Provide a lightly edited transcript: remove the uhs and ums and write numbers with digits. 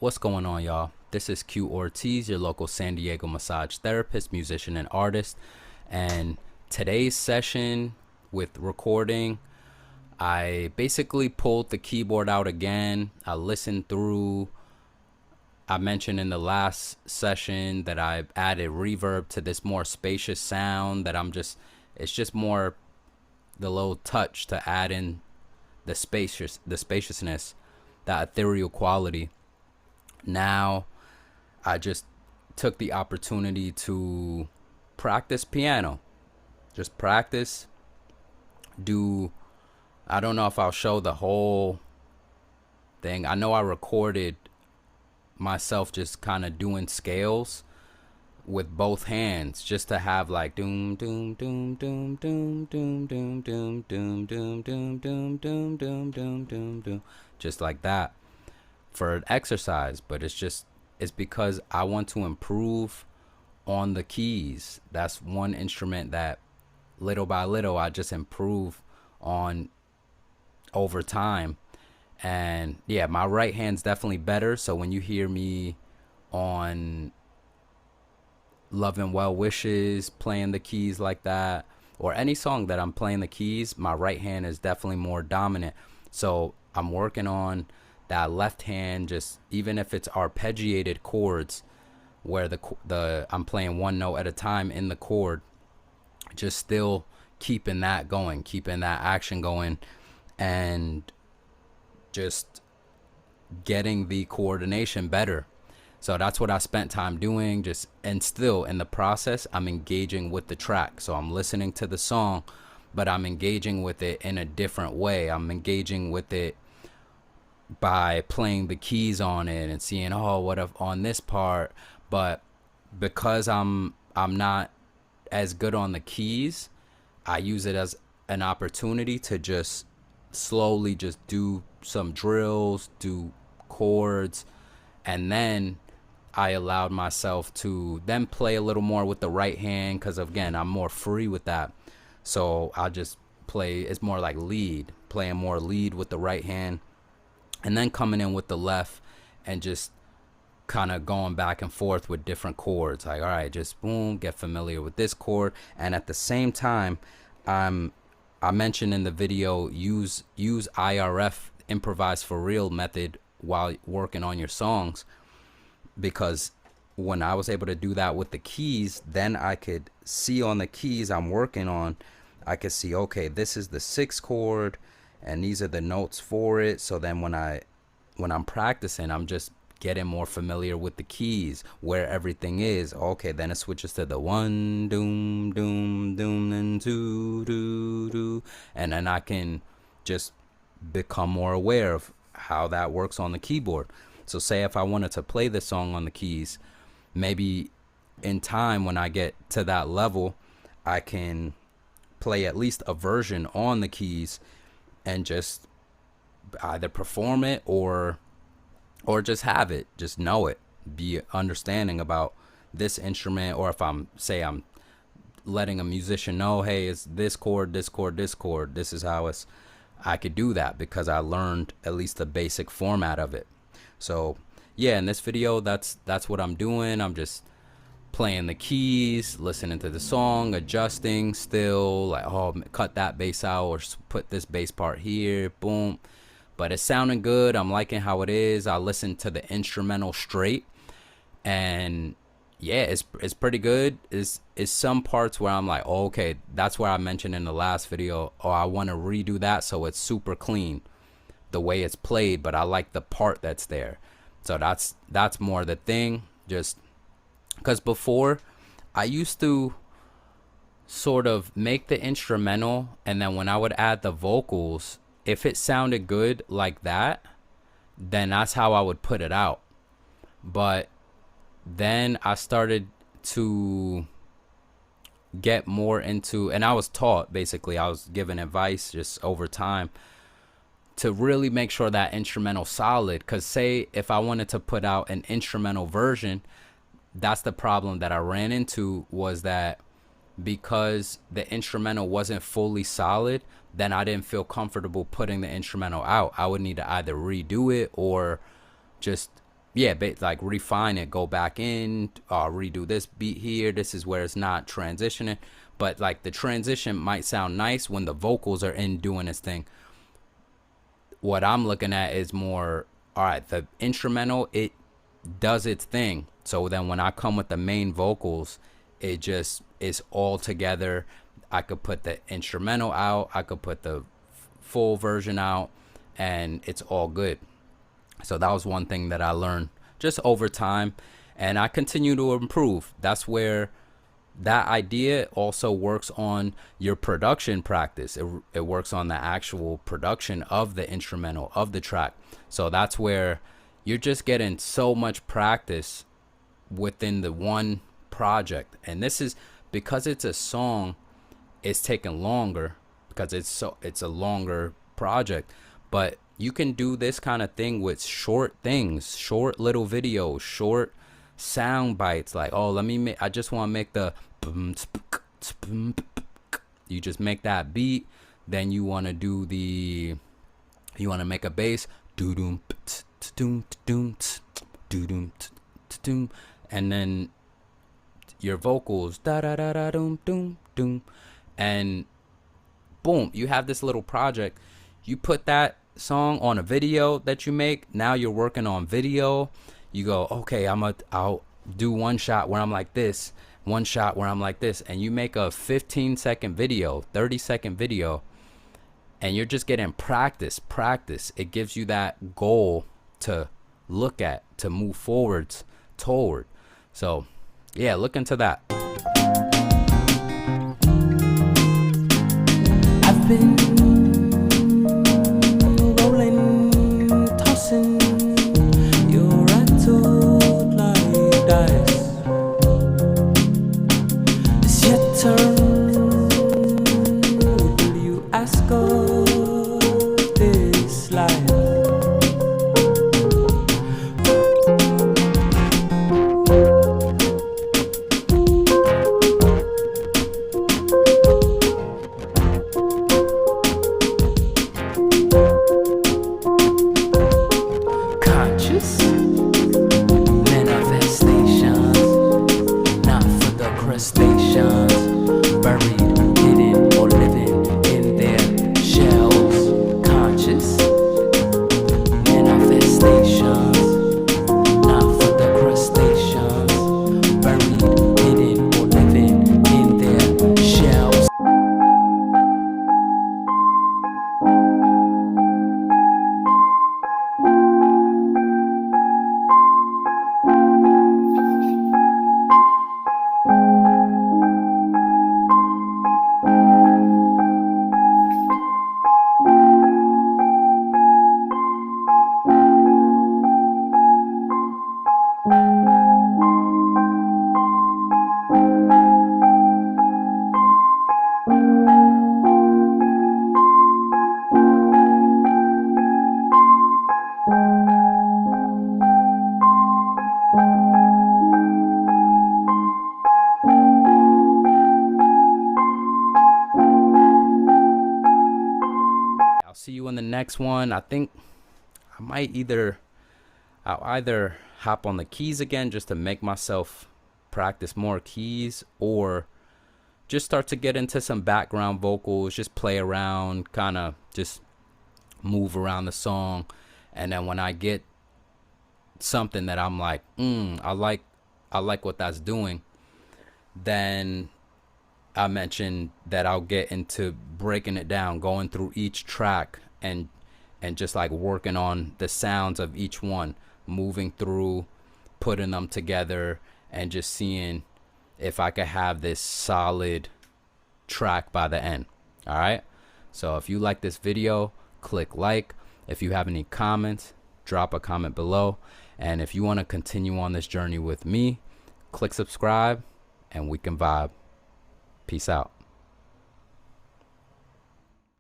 What's going on, y'all? This is Q Ortiz, your local San Diego massage therapist, musician, and artist. And today's session with recording, I basically pulled the keyboard out again. I listened through. I mentioned in the last session that I added reverb to this more spacious sound it's just more the little touch to add in the spaciousness, that ethereal quality. Now I just took the opportunity to practice piano. Just practice. I don't know if I'll show the whole thing. I know I recorded myself just kind of doing scales with both hands, just to have like doom doom doom doom doom doom doom doom doom doom doom doom doom doom doom doom doom, just like that for an exercise. But it's because I want to improve on the keys. That's one instrument that little by little I just improve on over time. And yeah, my right hand's definitely better. So when you hear me on Love and Well Wishes playing the keys like that, or any song that I'm playing the keys, my right hand is definitely more dominant. So I'm working on that left hand, just even if it's arpeggiated chords where the I'm playing one note at a time in the chord, just still keeping that going, keeping that action going, and just getting the coordination better. So that's what I spent time doing, and still in the process, I'm engaging with the track. So I'm listening to the song, but I'm engaging with it in a different way. I'm engaging with it by playing the keys on it and seeing, oh, what if on this part. But because I'm not as good on the keys, I use it as an opportunity to just slowly just do some drills, do chords, and then I allowed myself to then play a little more with the right hand, because again, I'm more free with that. So I just play, it's more like playing more lead with the right hand, and then coming in with the left and just kind of going back and forth with different chords. Like, all right, just boom, get familiar with this chord. And at the same time, I mentioned in the video, use IRF, improvise for real method, while working on your songs, because when I was able to do that with the keys, then I could see on the keys I'm working on, I could see, okay, this is the sixth chord and these are the notes for it. So then when I'm practicing, I'm just getting more familiar with the keys, where everything is. Okay, then it switches to the one, doom doom doom, and two doo doo, and then I can just become more aware of how that works on the keyboard. So say if I wanted to play this song on the keys, maybe in time when I get to that level, I can play at least a version on the keys and just either perform it or just have it, just know it, be understanding about this instrument. Or if I'm letting a musician know, hey, it's this chord, this chord, this chord, this is how I could do that because I learned at least the basic format of it. So yeah, in this video, that's what I'm doing. I'm just playing the keys, listening to the song, adjusting still, like, oh, cut that bass out or put this bass part here, boom. But it's sounding good. I'm liking how it is. I listened to the instrumental straight, and yeah, it's pretty good. Is some parts where I'm like, oh, okay, that's where I mentioned in the last video, oh, I want to redo that so it's super clean the way it's played, but I like the part that's there. So that's more the thing. Just because before I used to sort of make the instrumental, and then when I would add the vocals, if it sounded good like that, then that's how I would put it out. But then I started to get more into, and I was taught, basically I was given advice just over time to really make sure that instrumental solid. Because say if I wanted to put out an instrumental version, that's the problem that I ran into, was that because the instrumental wasn't fully solid, then I didn't feel comfortable putting the instrumental out. I would need to either redo it or just yeah, like refine it, go back in, redo this beat here. This is where it's not transitioning, but like the transition might sound nice when the vocals are in doing this thing. What I'm looking at is more, all right, the instrumental, it does its thing. So then when I come with the main vocals, it just is all together. I could put the instrumental out, I could put the full version out, and it's all good. So that was one thing that I learned just over time, and I continue to improve. That's where that idea also works on your production practice. It works on the actual production of the instrumental, of the track. So that's where you're just getting so much practice within the one project. And this is because it's a song, it's taking longer because it's a longer project. But you can do this kind of thing with short things, short little videos, short sound bites. Like, oh, I just want to make the, you just make that beat. Then you want to make a bass, and then your vocals, and boom, you have this little project. You put that song on a video that you make. Now you're working on video. You go, okay, I'll do one shot where I'm like this, one shot where I'm like this, and you make a 15-second video, 30-second video, and you're just getting practice. It gives you that goal to look at, to move forwards toward. So yeah, look into that. I've been rolling, tossing, you're rattled like dice. It's your turn. Will you ask of this life? See you in the next one. I think I'll either hop on the keys again just to make myself practice more keys, or just start to get into some background vocals, just play around, kind of just move around the song. And then when I get something that I'm like, I like what that's doing, then I mentioned that I'll get into breaking it down, going through each track and just like working on the sounds of each one, moving through, putting them together, and just seeing if I could have this solid track by the end. All right. So if you like this video, click like. If you have any comments, drop a comment below. And if you want to continue on this journey with me, click subscribe and we can vibe. Peace out.